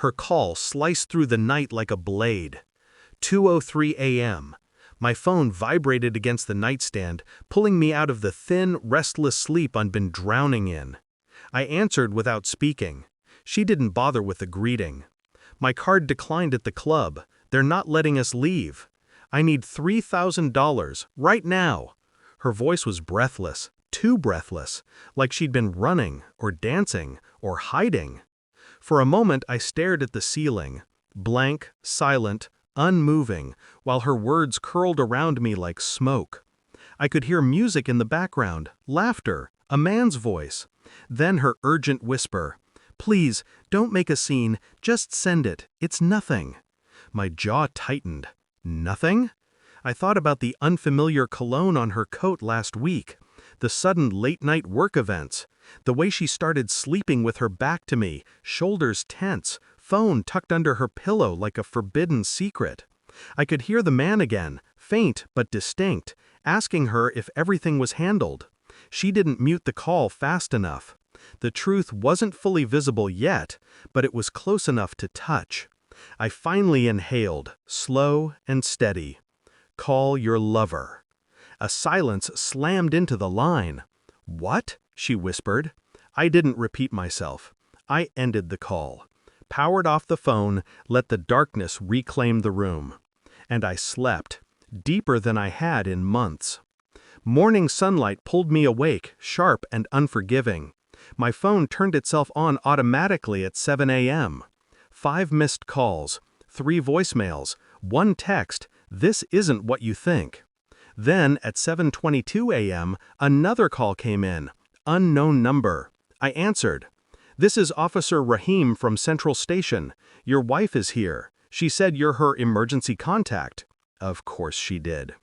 Her call sliced through the night like a blade. 2:03 a.m. My phone vibrated against the nightstand, pulling me out of the thin, restless sleep I'd been drowning in. I answered without speaking. She didn't bother with a greeting. My card declined at the club. They're not letting us leave. I need $3,000, right now. Her voice was breathless, too breathless, like she'd been running, or dancing, or hiding. For a moment I stared at the ceiling, blank, silent, unmoving, while her words curled around me like smoke. I could hear music in the background, laughter, a man's voice. Then her urgent whisper, "Please, don't make a scene, just send it, it's nothing." My jaw tightened. Nothing? I thought about the unfamiliar cologne on her coat last week, the sudden late-night work events, the way she started sleeping with her back to me, shoulders tense, phone tucked under her pillow like a forbidden secret. I could hear the man again, faint but distinct, asking her if everything was handled. She didn't mute the call fast enough. The truth wasn't fully visible yet, but it was close enough to touch. I finally inhaled, slow and steady. "Call your lover." A silence slammed into the line. "What?" she whispered. I didn't repeat myself. I ended the call. Powered off the phone, let the darkness reclaim the room. And I slept, deeper than I had in months. Morning sunlight pulled me awake, sharp and unforgiving. My phone turned itself on automatically at 7 a.m. 5 missed calls, 3 voicemails, 1 text, "This isn't what you think." Then at 7:22 a.m., another call came in, unknown number. I answered. "This is Officer Rahim from Central Station. Your wife is here. She said you're her emergency contact." Of course she did.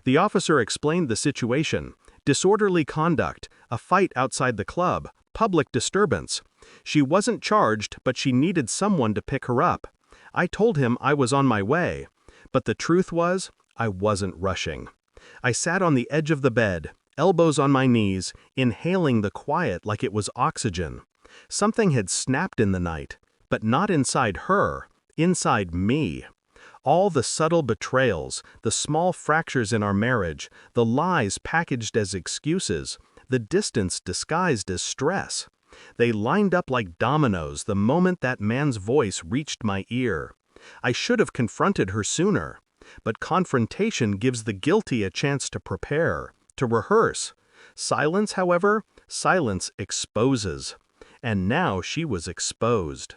The officer explained the situation. Disorderly conduct, a fight outside the club, public disturbance. She wasn't charged, but she needed someone to pick her up. I told him I was on my way. But the truth was, I wasn't rushing. I sat on the edge of the bed, elbows on my knees, inhaling the quiet like it was oxygen. Something had snapped in the night, but not inside her, inside me. All the subtle betrayals, the small fractures in our marriage, the lies packaged as excuses, the distance disguised as stress. They lined up like dominoes the moment that man's voice reached my ear. I should have confronted her sooner. But confrontation gives the guilty a chance to prepare, to rehearse. Silence, however, silence exposes. And now she was exposed.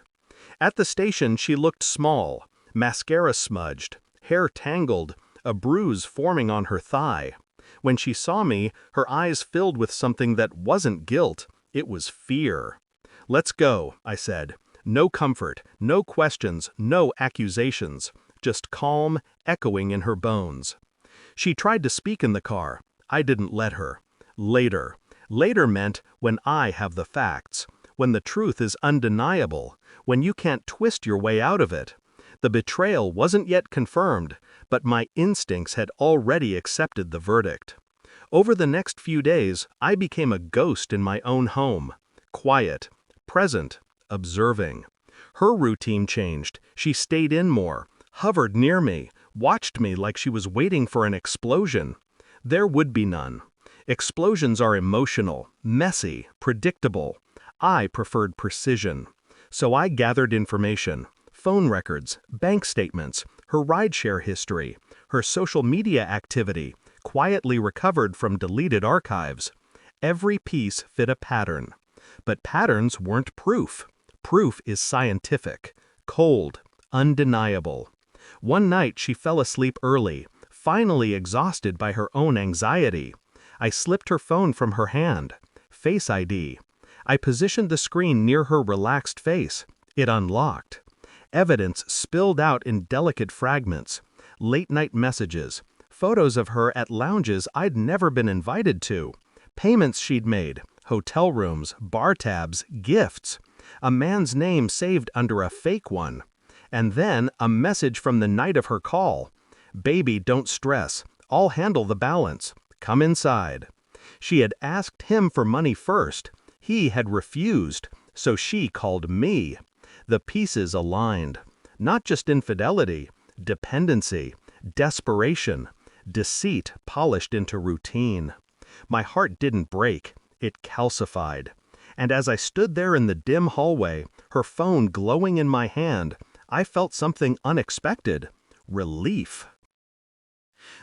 At the station she looked small, mascara smudged, hair tangled, a bruise forming on her thigh. When she saw me, her eyes filled with something that wasn't guilt, it was fear. "Let's go," I said. No comfort, no questions, no accusations. Just calm, echoing in her bones. She tried to speak in the car. I didn't let her. Later. Later meant when I have the facts, when the truth is undeniable, when you can't twist your way out of it. The betrayal wasn't yet confirmed, but my instincts had already accepted the verdict. Over the next few days, I became a ghost in my own home. Quiet, present, observing. Her routine changed. She stayed in more, hovered near me, watched me like she was waiting for an explosion. There would be none. Explosions are emotional, messy, predictable. I preferred precision. So I gathered information, phone records, bank statements, her rideshare history, her social media activity, quietly recovered from deleted archives. Every piece fit a pattern. But patterns weren't proof. Proof is scientific, cold, undeniable. One night she fell asleep early, finally exhausted by her own anxiety. I slipped her phone from her hand. Face ID. I positioned the screen near her relaxed face. It unlocked. Evidence spilled out in delicate fragments. Late-night messages. Photos of her at lounges I'd never been invited to. Payments she'd made. Hotel rooms, bar tabs, gifts. A man's name saved under a fake one. And then a message from the night of her call. "Baby, don't stress. I'll handle the balance. Come inside." She had asked him for money first. He had refused, so she called me. The pieces aligned. Not just infidelity, dependency, desperation, deceit polished into routine. My heart didn't break, it calcified. And as I stood there in the dim hallway, her phone glowing in my hand, I felt something unexpected: relief.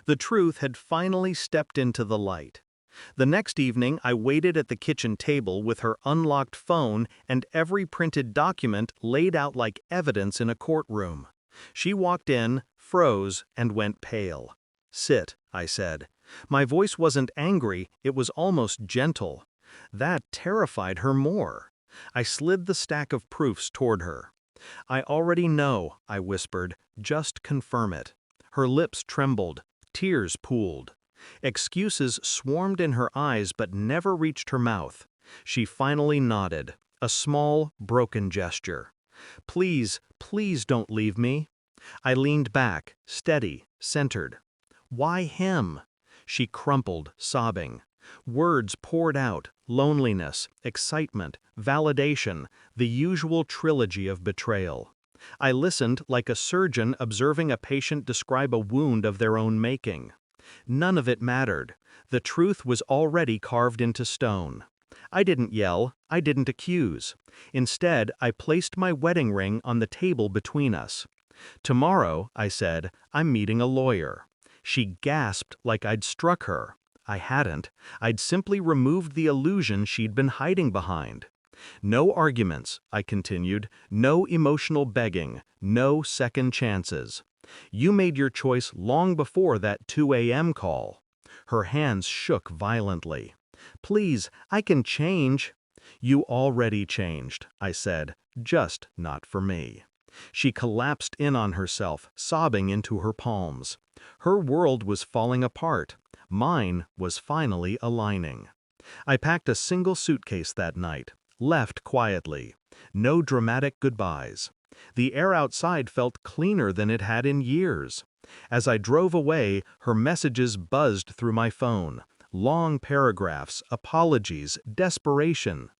The truth had finally stepped into the light. The next evening, I waited at the kitchen table with her unlocked phone and every printed document laid out like evidence in a courtroom. She walked in, froze, and went pale. "Sit," I said. My voice wasn't angry, it was almost gentle. That terrified her more. I slid the stack of proofs toward her. "I already know," I whispered, "just confirm it." Her lips trembled, tears pooled. Excuses swarmed in her eyes but never reached her mouth. She finally nodded, a small, broken gesture. "Please, please don't leave me." I leaned back, steady, centered. "Why him?" She crumpled, sobbing. Words poured out: loneliness, excitement, validation, the usual trilogy of betrayal. I listened like a surgeon observing a patient describe a wound of their own making. None of it mattered. The truth was already carved into stone. I didn't yell, I didn't accuse. Instead, I placed my wedding ring on the table between us. "Tomorrow," I said, "I'm meeting a lawyer." She gasped like I'd struck her. I hadn't. I'd simply removed the illusion she'd been hiding behind. "No arguments," I continued, "no emotional begging, no second chances. You made your choice long before that 2 a.m. call." Her hands shook violently. "Please, I can change." "You already changed," I said, "just not for me." She collapsed in on herself, sobbing into her palms. Her world was falling apart. Mine was finally aligning. I packed a single suitcase that night, left quietly. No dramatic goodbyes. The air outside felt cleaner than it had in years. As I drove away, her messages buzzed through my phone. Long paragraphs, apologies, desperation.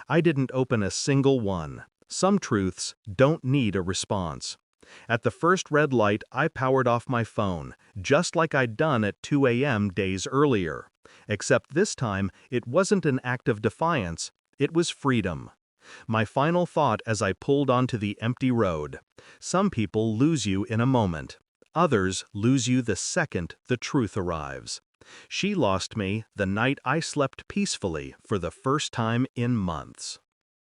I didn't open a single one. Some truths don't need a response. At the first red light, I powered off my phone, just like I'd done at 2 a.m. days earlier. Except this time, it wasn't an act of defiance, it was freedom. My final thought as I pulled onto the empty road: some people lose you in a moment. Others lose you the second the truth arrives. She lost me the night I slept peacefully for the first time in months.